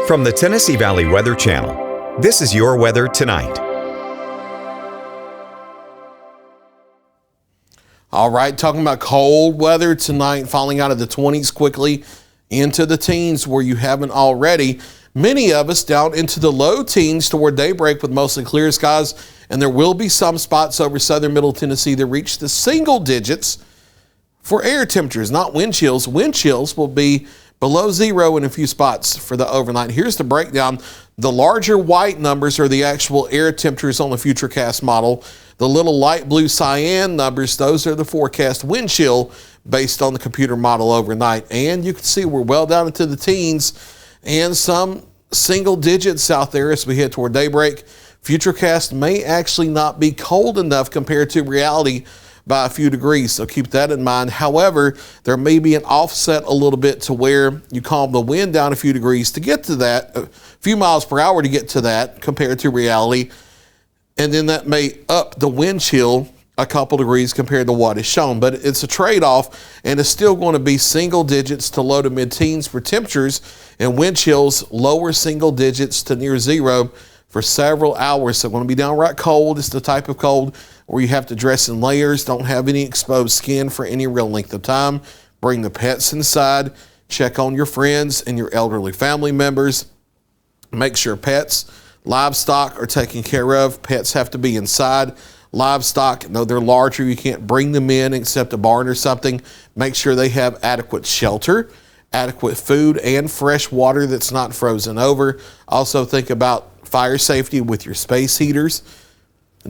From the Tennessee Valley Weather Channel, this is your weather tonight. All right, talking about cold weather tonight, falling out of the 20s quickly into the teens where you haven't already. Many of us down into the low teens toward daybreak with mostly clear skies, and there will be some spots over southern middle Tennessee that reach the single digits for air temperatures, not wind chills. Wind chills will be below zero in a few spots for the overnight. Here's the breakdown. The larger white numbers are the actual air temperatures on the Futurecast model. The little light blue cyan numbers, those are the forecast wind chill based on the computer model overnight. And you can see we're well down into the teens and some single digits out there as we head toward daybreak. Futurecast may actually not be cold enough compared to reality by a few degrees, so keep that in mind. However, there may be an offset a little bit to where you calm the wind down a few degrees to get to that, a few miles per hour to get to that compared to reality, and then that may up the wind chill a couple degrees compared to what is shown. But it's a trade-off, and it's still going to be single digits to low to mid-teens for temperatures, and wind chills lower single digits to near zero for several hours. So going to be downright cold. It's the type of cold where you have to dress in layers, don't have any exposed skin for any real length of time. Bring the pets inside, check on your friends and your elderly family members. Make sure pets, livestock are taken care of. Pets have to be inside. Livestock, no, they're larger, you can't bring them in except a barn or something. Make sure they have adequate shelter, adequate food, and fresh water that's not frozen over. Also think about fire safety with your space heaters.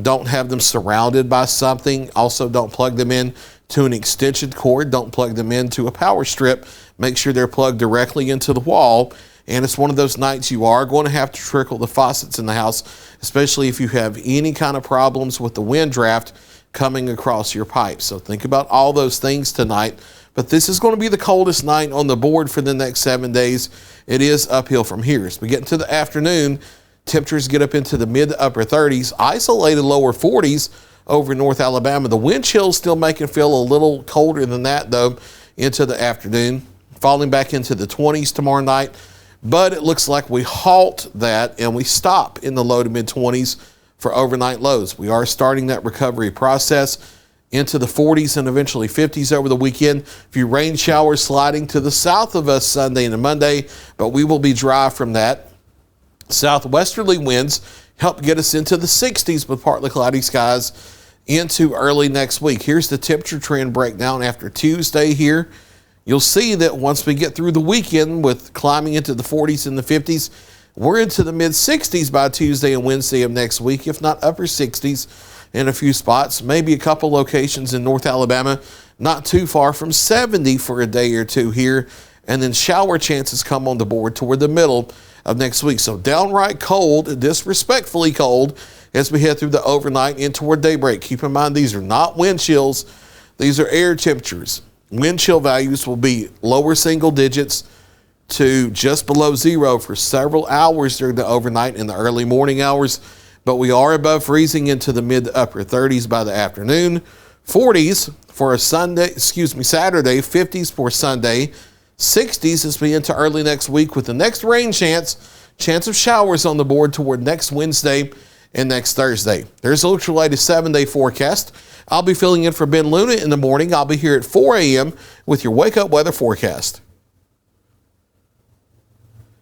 Don't have them surrounded by something. Also, don't plug them in to an extension cord. Don't plug them into a power strip. Make sure they're plugged directly into the wall. And it's one of those nights you are going to have to trickle the faucets in the house, especially if you have any kind of problems with the wind draft coming across your pipes. So think about all those things tonight. But this is going to be the coldest night on the board for the next 7 days. It is uphill from here. As we get into the afternoon, temperatures get up into the mid to upper 30s, isolated lower 40s over North Alabama. The wind chills still make it feel a little colder than that, though, into the afternoon, falling back into the 20s tomorrow night. But it looks like we halt that and we stop in the low to mid 20s for overnight lows. We are starting that recovery process into the 40s and eventually 50s over the weekend. A few rain showers sliding to the south of us Sunday and Monday, but we will be dry from that. Southwesterly winds help get us into the 60s with partly cloudy skies into early next week. Here's the temperature trend breakdown after Tuesday here. You'll see that once we get through the weekend with climbing into the 40s and the 50s, we're into the mid 60s by Tuesday and Wednesday of next week, if not upper 60s in a few spots, maybe a couple locations in North Alabama, not too far from 70 for a day or two here. And then shower chances come on the board toward the middle of next week. So downright cold, disrespectfully cold as we head through the overnight and toward daybreak. Keep in mind, these are not wind chills. These are air temperatures. Wind chill values will be lower single digits to just below zero for several hours during the overnight and the early morning hours. But we are above freezing into the mid to upper 30s by the afternoon. 40s for a Saturday, 50s for Sunday. 60s as we into early next week with the next rain chance of showers on the board toward next Wednesday and next Thursday. There's the latest 7-day forecast. I'll be filling in for Ben Luna in the morning. I'll be here at 4 a.m. with your wake-up weather forecast.